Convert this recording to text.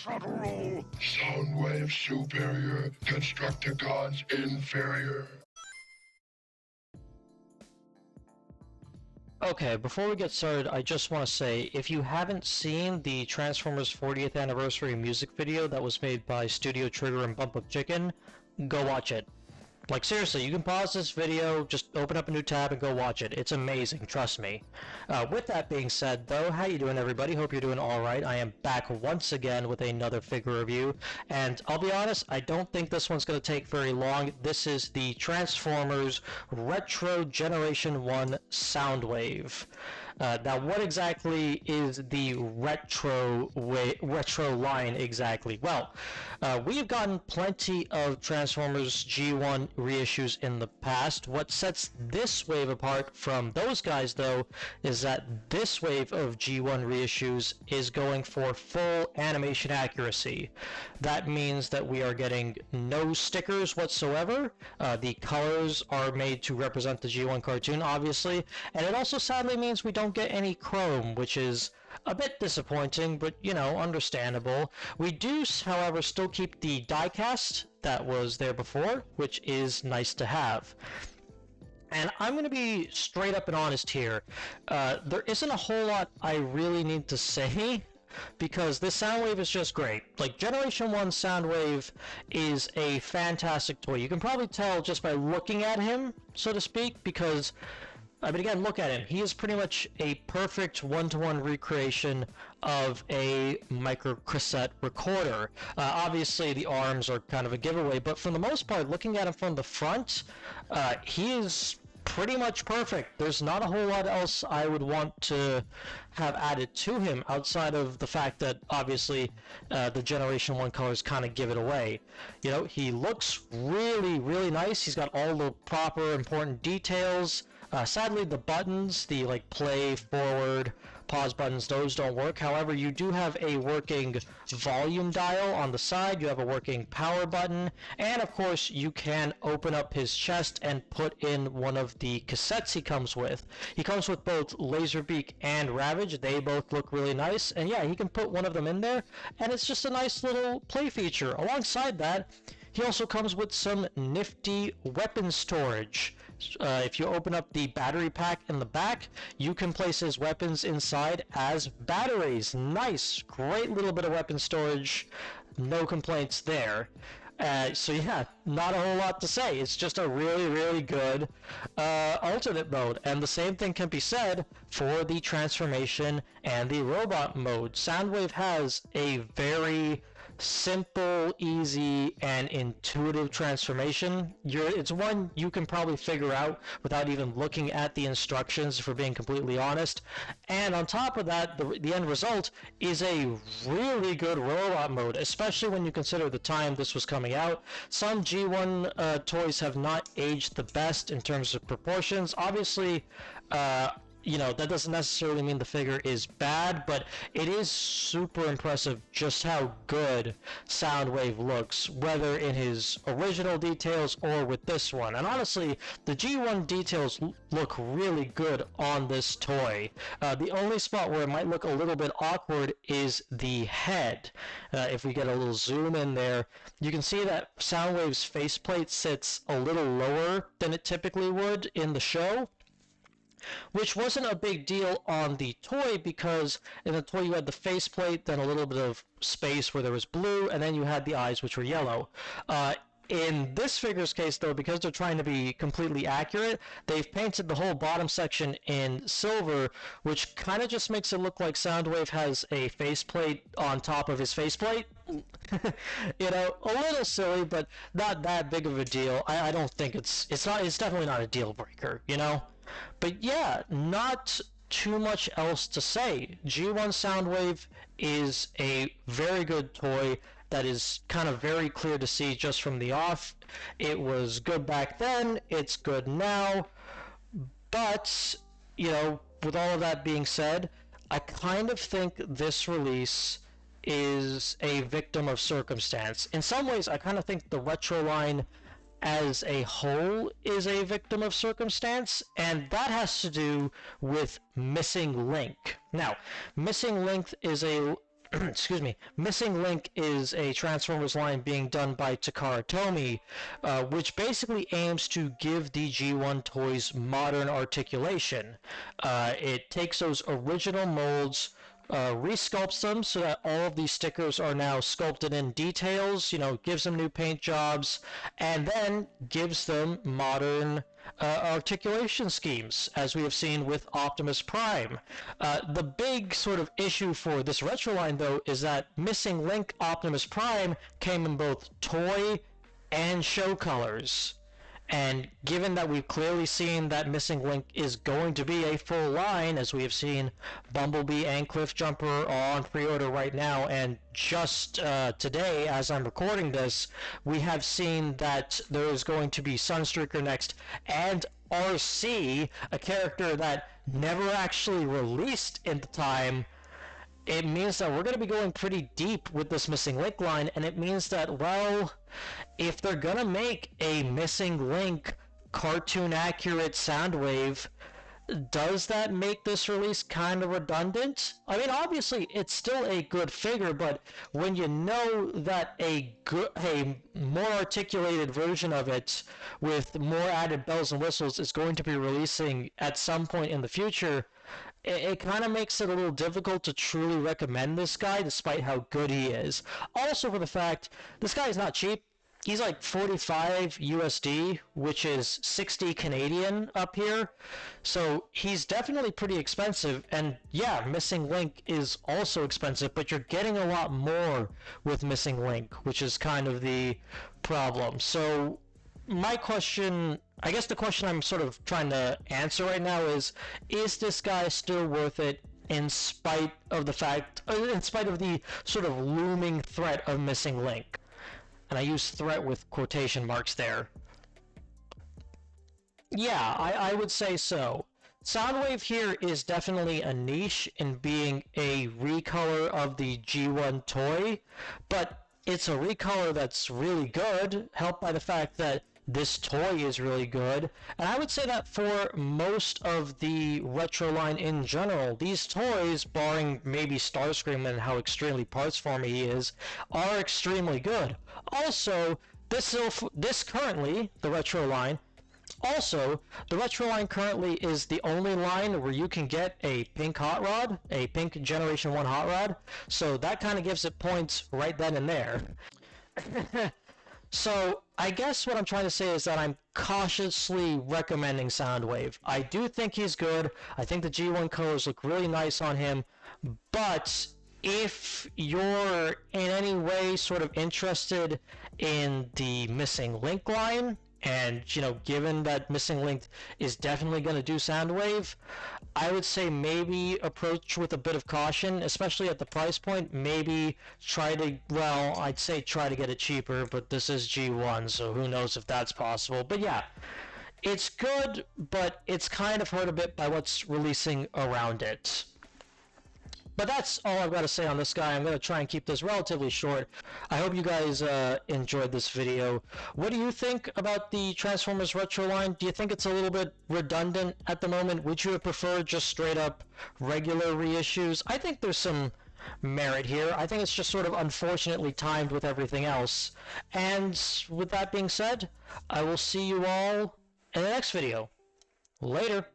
subtle. Soundwave superior, Constructicons inferior. Okay, before we get started, I just want to say, if you haven't seen the Transformers 40th Anniversary music video that was made by Studio Trigger and Bump Up Chicken, go watch it. Like, seriously, you can pause this video, just open up a new tab and go watch it. It's amazing, trust me. With that being said, though, how you doing, everybody? Hope you're doing alright. I am back once again with another figure review, and I'll be honest, I don't think this one's going to take very long. This is the Transformers Retro Generation 1 Soundwave. Now, what exactly is the retro line exactly? Well, we have gotten plenty of Transformers G1 reissues in the past. What sets this wave apart from those guys, though, is that this wave of G1 reissues is going for full animation accuracy. That means that we are getting no stickers whatsoever. The colors are made to represent the G1 cartoon, obviously, and it also sadly means we don't get any chrome, which is a bit disappointing, but, you know, understandable. We do, however, still keep the diecast that was there before, which is nice to have. And I'm going to be straight up and honest here. There isn't a whole lot I really need to say, because this Soundwave is just great. Like, Generation 1 Soundwave is a fantastic toy. You can probably tell just by looking at him, so to speak, because I mean, again, look at him. He is pretty much a perfect one-to-one recreation of a micro cassette recorder. Obviously, the arms are kind of a giveaway, but for the most part, looking at him from the front, he is pretty much perfect. There's not a whole lot else I would want to have added to him outside of the fact that obviously the Generation 1 colors kind of give it away. You know, he looks really, really nice. He's got all the proper important details. Sadly, the buttons, the like play, forward, pause buttons, those don't work. However, you do have a working volume dial on the side, you have a working power button, and of course you can open up his chest and put in one of the cassettes he comes with. He comes with both Laserbeak and Ravage. They both look really nice, and yeah, he can put one of them in there, and it's just a nice little play feature. Alongside that, he also comes with some nifty weapon storage. If you open up the battery pack in the back, you can place his weapons inside as batteries. Nice, great little bit of weapon storage, no complaints there. So yeah, not a whole lot to say. It's just a really, really good alternate mode. And the same thing can be said for the transformation and the robot mode. Soundwave has a very simple, easy, and intuitive transformation. It's one you can probably figure out without even looking at the instructions, for being completely honest. And on top of that, the end result is a really good robot mode, especially when you consider the time this was coming out. Some G1 toys have not aged the best in terms of proportions. Obviously, you know, that doesn't necessarily mean the figure is bad, but it is super impressive just how good Soundwave looks, whether in his original details or with this one. And honestly, the G1 details look really good on this toy. The only spot where it might look a little bit awkward is the head. If we get a little zoom in there, you can see that Soundwave's faceplate sits a little lower than it typically would in the show, which wasn't a big deal on the toy, because in the toy you had the faceplate, then a little bit of space where there was blue, and then you had the eyes, which were yellow. In this figure's case, though, because they're trying to be completely accurate, they've painted the whole bottom section in silver, which kind of just makes it look like Soundwave has a faceplate on top of his faceplate. You know, a little silly, but not that big of a deal. I don't think it's definitely not a deal breaker, you know? But yeah, not too much else to say. G1 Soundwave is a very good toy that is kind of very clear to see just from the off. It was good back then, it's good now, but, you know, with all of that being said, I kind of think this release is a victim of circumstance. In some ways, I kind of think the retro line as a whole is a victim of circumstance, and that has to do with Missing Link. Now, Missing Link is a excuse me, Missing Link is a Transformers line being done by Takara Tomy, which basically aims to give the G1 toys modern articulation. It takes those original molds, resculpts them so that all of these stickers are now sculpted in details, gives them new paint jobs, and then gives them modern articulation schemes, as we have seen with Optimus Prime. The big sort of issue for this retro line, though, is that Missing Link Optimus Prime came in both toy and show colors. And given that we've clearly seen that Missing Link is going to be a full line, as we have seen Bumblebee and Cliffjumper are on pre-order right now, and just today, as I'm recording this, we have seen that there is going to be Sunstreaker next, and RC, a character that never actually released in the time. It means that we're going to be going pretty deep with this Missing Link line, and it means that, well, if they're going to make a Missing Link cartoon-accurate Soundwave, does that make this release kind of redundant? I mean, obviously, it's still a good figure, but when you know that a more articulated version of it with more added bells and whistles is going to be releasing at some point in the future, it kind of makes it a little difficult to truly recommend this guy, despite how good he is. Also, for the fact, this guy is not cheap. He's like 45 USD, which is 60 Canadian up here. So he's definitely pretty expensive. And yeah, Missing Link is also expensive, but you're getting a lot more with Missing Link, which is kind of the problem. So my question, I guess the question I'm sort of trying to answer right now is this guy still worth it in spite of the sort of looming threat of Missing Link? And I use threat with quotation marks there. Yeah, I would say so. Soundwave here is definitely a niche in being a recolor of the G1 toy, but it's a recolor that's really good, helped by the fact that this toy is really good, and I would say that for most of the retro line in general, these toys, barring maybe Starscream and how extremely parts farmy he is, are extremely good. Also, this currently, the retro line currently is the only line where you can get a pink hot rod, a pink Generation 1 hot rod, so that kind of gives it points right then and there. So, I guess what I'm trying to say is that I'm cautiously recommending Soundwave. I do think he's good. I think the G1 colors look really nice on him. But if you're in any way sort of interested in the Missing Link line, and, given that Missing Link is definitely going to do Soundwave, I would say maybe approach with a bit of caution, especially at the price point. Maybe I'd say try to get it cheaper, but this is G1, so who knows if that's possible. But yeah, it's good, but it's kind of hurt a bit by what's releasing around it. But that's all I've got to say on this guy. I'm going to try and keep this relatively short. I hope you guys enjoyed this video. What do you think about the Transformers Retro line? Do you think it's a little bit redundant at the moment? Would you have preferred just straight up regular reissues? I think there's some merit here. I think it's just sort of unfortunately timed with everything else. And with that being said, I will see you all in the next video. Later.